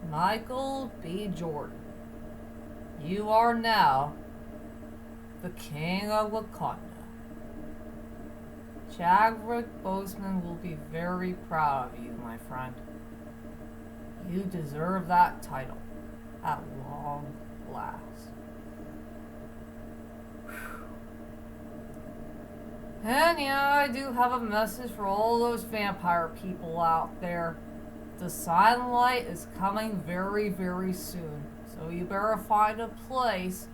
Michael B. Jordan, you are now the King of Wakanda. Chadwick Boseman will be very proud of you, my friend. You deserve that title at long last. And yeah, I do have a message for all those vampire people out there. The Silent Light is coming very, very soon. So you better find a place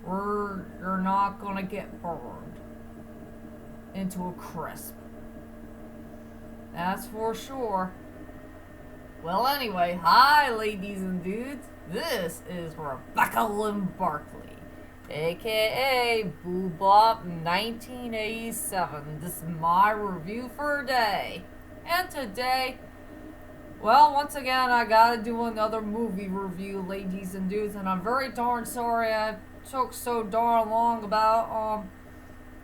where you're not gonna get burned into a crisp. That's for sure. Well, anyway, hi, ladies and dudes. This is Rebecca Lynn Barkley, aka Boobop 1987. This is my review for today. And today, well, once again, I gotta do another movie review, ladies and dudes, and I'm very darn sorry I took so darn long about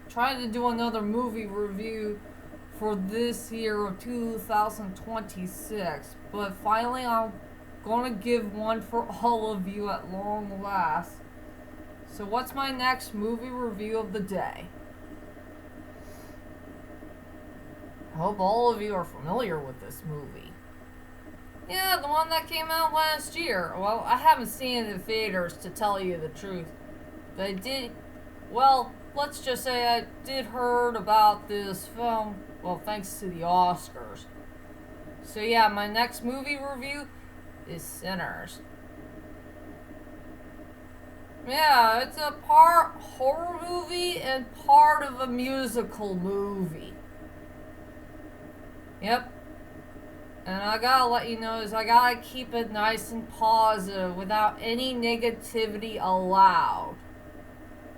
trying to do another movie review for this year of 2026, but finally I'm gonna give one for all of you at long last. So what's my next movie review of the day? I hope all of you are familiar with this movie. Yeah, the one that came out last year. Well, I haven't seen it in theaters, to tell you the truth. But I did, well, let's just say I did heard about this film, well, thanks to the Oscars. So yeah, my next movie review is Sinners. Yeah, it's a part horror movie and part of a musical movie. Yep. And I gotta let you know is I gotta keep it nice and positive without any negativity allowed.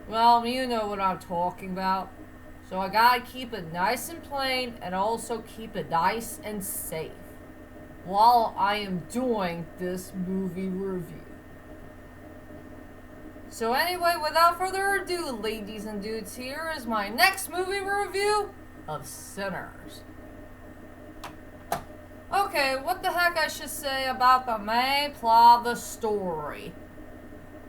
Well, you know what I'm talking about. So I gotta keep it nice and plain and also keep it nice and safe while I am doing this movie review. So anyway, without further ado, ladies and dudes, here is my next movie review of Sinners. Okay, what the heck I should say about the main plot of the story?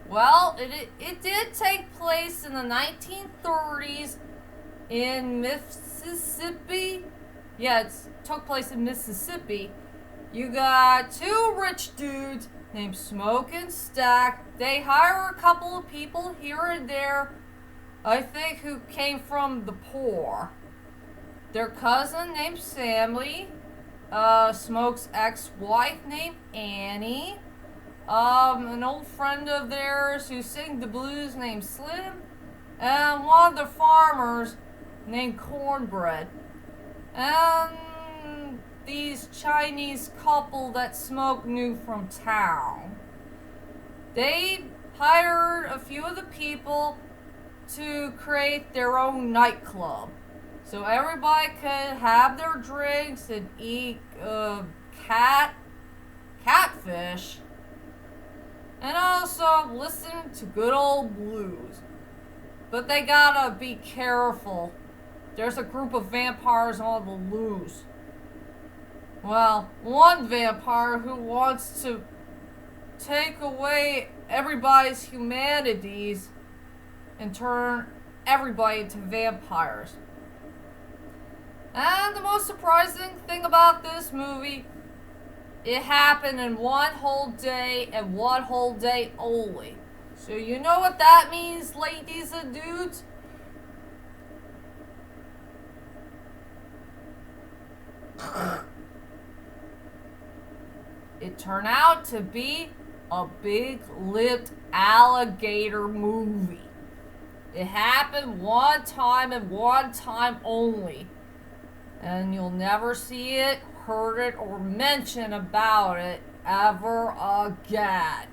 Well, it did take place in the 1930s in Mississippi. Yeah, it took place in Mississippi. You got two rich dudes named Smoke and Stack. They hire a couple of people here and there, I think, who came from the poor. Their cousin named Sammy. Smoke's ex-wife named Annie. An old friend of theirs who sang the blues named Slim. And one of the farmers named Cornbread. And these Chinese couple that Smoke knew from town. They hired a few of the people to create their own nightclub. So everybody could have their drinks and eat catfish, and also listen to good old blues. But they gotta be careful. There's a group of vampires on the loose. Well, one vampire who wants to take away everybody's humanities and turn everybody into vampires. And the most surprising thing about this movie, it happened in one whole day and one whole day only. So you know what that means, ladies and dudes? It turned out to be a big-lipped alligator movie. It happened one time and one time only. And you'll never see it, heard it, or mention about it ever again.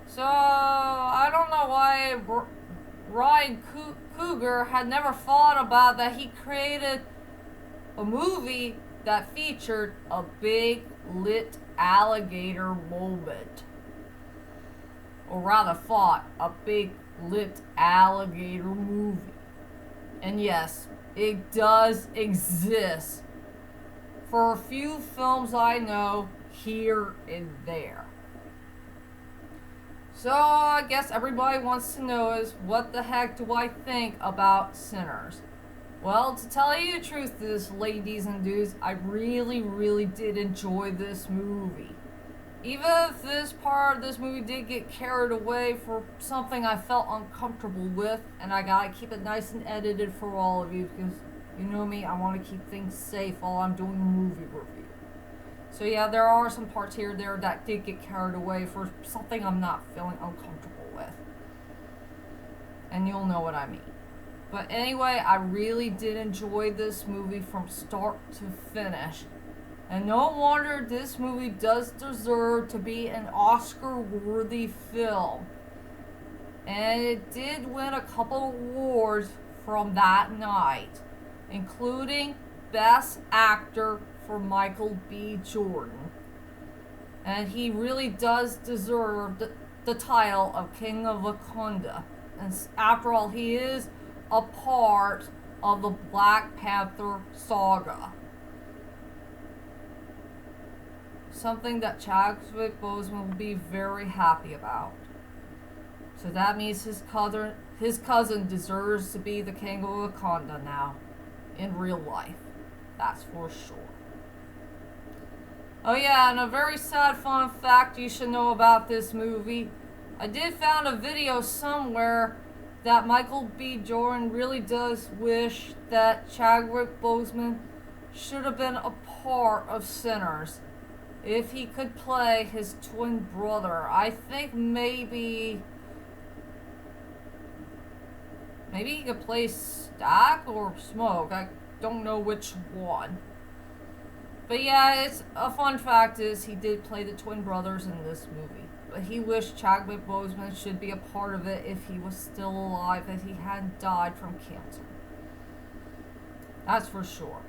So, I don't know why Ryan Coogler had never thought about that he created a movie that featured a big lit alligator moment. Or rather thought, a big lit alligator movie. And yes, it does exist. For a few films I know, here and there. So I guess everybody wants to know is, what the heck do I think about Sinners? Well, to tell you the truth is, ladies and dudes, I really did enjoy this movie. Even if this part of this movie did get carried away for something I felt uncomfortable with, and I gotta keep it nice and edited for all of you, because you know me, I want to keep things safe while I'm doing a movie review. So yeah, there are some parts here and there that did get carried away for something I'm not feeling uncomfortable with. And you'll know what I mean. But anyway, I really did enjoy this movie from start to finish. And no wonder this movie does deserve to be an Oscar-worthy film. And it did win a couple awards from that night, including Best Actor for Michael B. Jordan. And he really does deserve the title of King of Wakanda. And after all, he is a part of the Black Panther saga. Something that Chadwick Boseman will be very happy about. So that means his cousin deserves to be the King of Wakanda now, in real life. That's for sure. Oh yeah, and a very sad fun fact you should know about this movie. I did found a video somewhere that Michael B. Jordan really does wish that Chadwick Boseman should have been a part of Sinners. If he could play his twin brother. I think maybe he could play Stack or Smoke. I don't know which one. But yeah, it's a fun fact is he did play the twin brothers in this movie. But he wished Chadwick Boseman should be a part of it if he was still alive, if he hadn't died from cancer. That's for sure.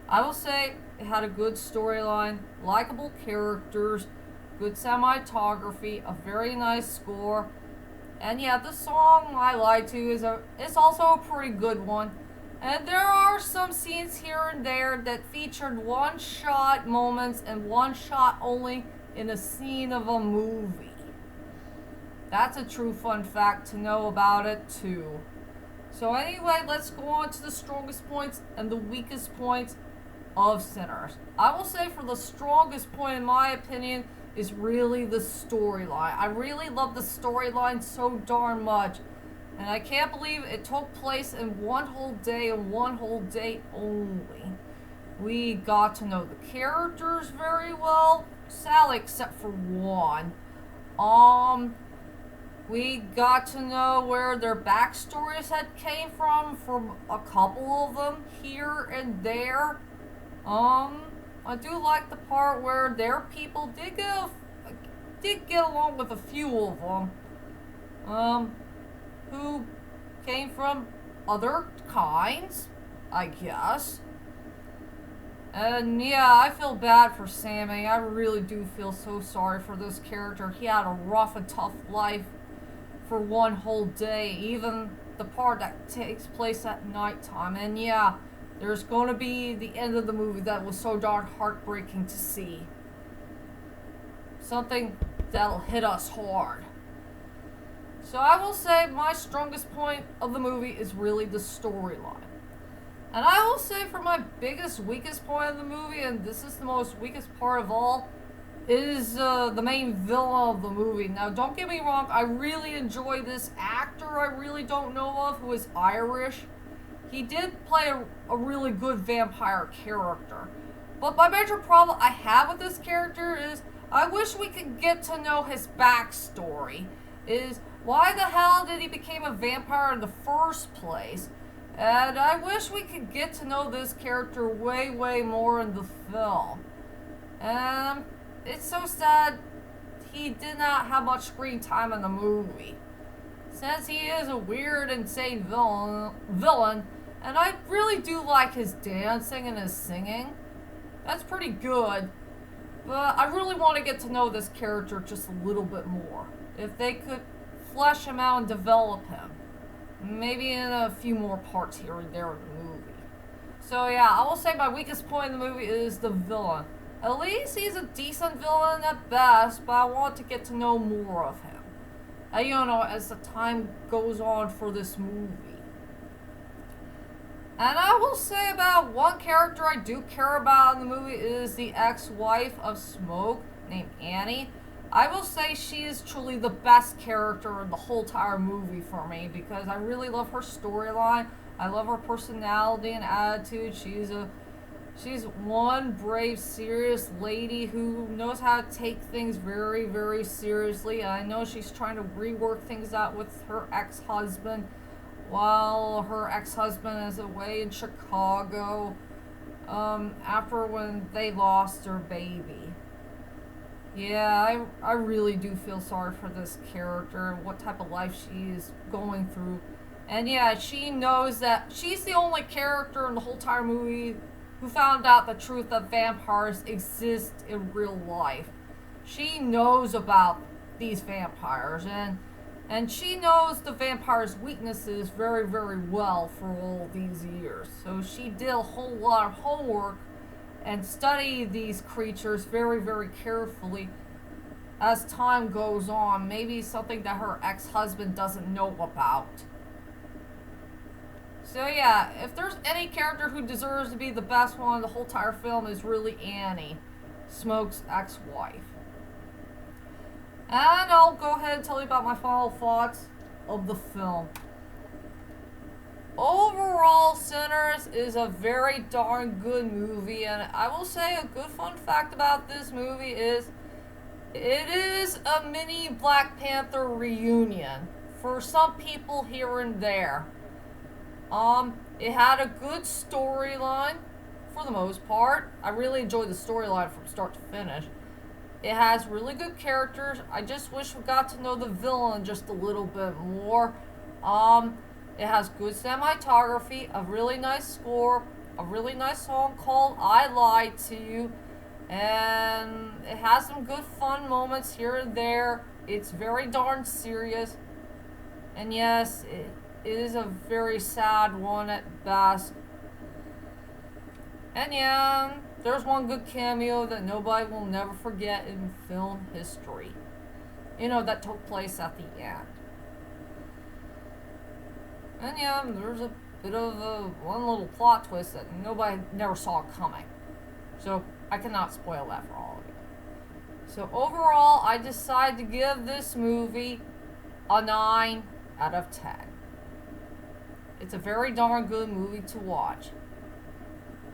I will say it had a good storyline, likable characters, good cinematography, a very nice score, and yeah, the song I Lied to is also a pretty good one. And there are some scenes here and there that featured one-shot moments and one shot only in a scene of a movie. That's a true fun fact to know about it too. So anyway, let's go on to the strongest points and the weakest points of Sinners. I will say for the strongest point, in my opinion, is really the storyline. I really love the storyline so darn much. And I can't believe it took place in one whole day and one whole day only. We got to know the characters very well, Sally except for one. We got to know where their backstories had came from a couple of them here and there. I do like the part where their people did get along with a few of them. Who came from other kinds, I guess. And yeah, I feel bad for Sammy. I really do feel so sorry for this character. He had a rough and tough life for one whole day, even the part that takes place at nighttime. And yeah, there's going to be the end of the movie that was so darn heartbreaking to see. Something that'll hit us hard. So I will say my strongest point of the movie is really the storyline. And I will say for my biggest, weakest point of the movie, and this is the most weakest part of all, is the main villain of the movie. Now, don't get me wrong, I really enjoy this actor I really don't know of, who is Irish. He did play a really good vampire character. But my major problem I have with this character is I wish we could get to know his backstory. Is why the hell did he become a vampire in the first place? And I wish we could get to know this character way more in the film. And it's so sad he did not have much screen time in the movie. Since he is a weird, insane villain, and I really do like his dancing and his singing. That's pretty good. But I really want to get to know this character just a little bit more. If they could flesh him out and develop him. Maybe in a few more parts here and there in the movie. So yeah, I will say my weakest point in the movie is the villain. At least he's a decent villain at best, but I want to get to know more of him. You know, as the time goes on for this movie. And I will say about one character I do care about in the movie is the ex-wife of Smoke, named Annie. I will say she is truly the best character in the whole entire movie for me because I really love her storyline. I love her personality and attitude. She's one brave, serious lady who knows how to take things very, very seriously. And I know she's trying to rework things out with her ex-husband while her ex-husband is away in Chicago after when they lost their baby. Yeah, I really do feel sorry for this character, what type of life she is going through. And yeah, she knows that she's the only character in the whole entire movie who found out the truth that vampires exist in real life. She knows about these vampires, and she knows the vampire's weaknesses very, very well for all these years. So she did a whole lot of homework and studied these creatures very, very carefully as time goes on. Maybe something that her ex-husband doesn't know about. So yeah, if there's any character who deserves to be the best one in the whole entire film is really Annie, Smoke's ex-wife. And I'll go ahead and tell you about my final thoughts of the film. Overall, Sinners is a very darn good movie, and I will say a good fun fact about this movie is it is a mini Black Panther reunion for some people here and there. It had a good storyline for the most part. I really enjoyed the storyline from start to finish. It has really good characters. I just wish we got to know the villain just a little bit more. It has good cinematography, a really nice score, a really nice song called I Lied to You, and it has some good fun moments here and there. It's very darn serious, and yes, it is a very sad one at best. And yeah, there's one good cameo that nobody will never forget in film history. You know, that took place at the end. And yeah, there's a bit of one little plot twist that nobody never saw coming. So, I cannot spoil that for all of you. So, overall, I decided to give this movie a 9 out of 10. It's a very darn good movie to watch.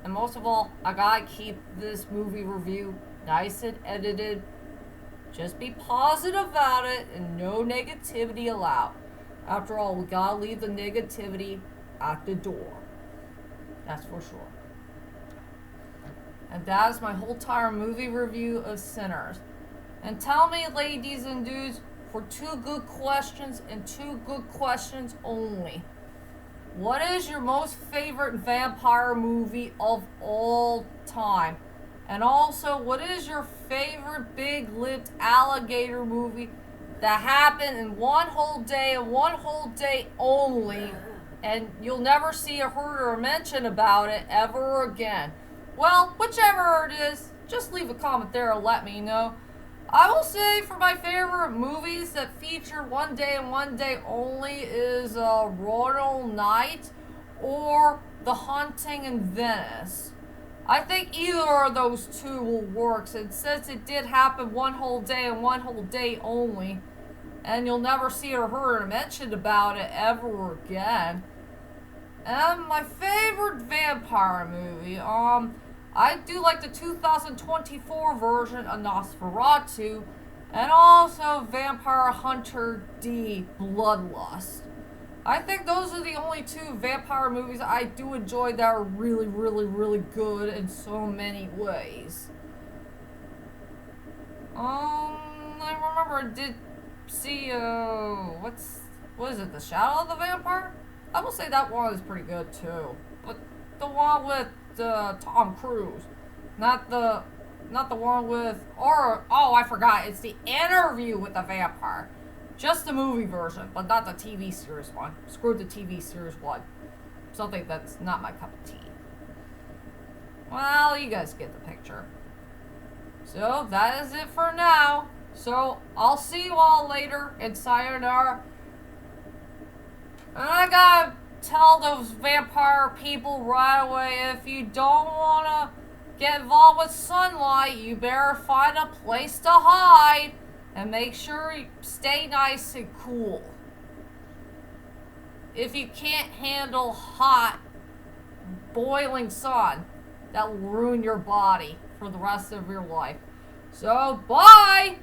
And most of all, I gotta keep this movie review nice and edited. Just be positive about it and no negativity allowed. After all, we gotta leave the negativity at the door. That's for sure. And that is my whole entire movie review of Sinners. And tell me, ladies and dudes, for 2 good questions and 2 good questions only. What is your most favorite vampire movie of all time? And also, what is your favorite big-lipped alligator movie that happened in one whole day and one whole day only, and you'll never see or heard or mention about it ever again? Well, whichever it is, just leave a comment there and let me know. I will say for my favorite movies that feature one day and one day only is Royal Night or The Haunting in Venice. I think either of those 2 will work, and since it did happen one whole day and one whole day only, and you'll never see or hear or mentioned about it ever again. And my favorite vampire movie, I do like the 2024 version of Nosferatu, and also Vampire Hunter D: Bloodlust. I think those are the only 2 vampire movies I do enjoy that are really, really, really good in so many ways. I remember I did see, what is it, The Shadow of the Vampire? I will say that one is pretty good too. But the one with Tom Cruise, not the one with, I forgot, it's The Interview with the Vampire. Just the movie version, but not the TV series one. Screw the TV series one. Something that's not my cup of tea. Well, you guys get the picture. So that is it for now. So I'll see you all later, and sayonara. And I gotta tell those vampire people right away, if you don't wanna get involved with sunlight, you better find a place to hide. And make sure you stay nice and cool. If you can't handle hot, boiling sun, that will ruin your body for the rest of your life. So, bye!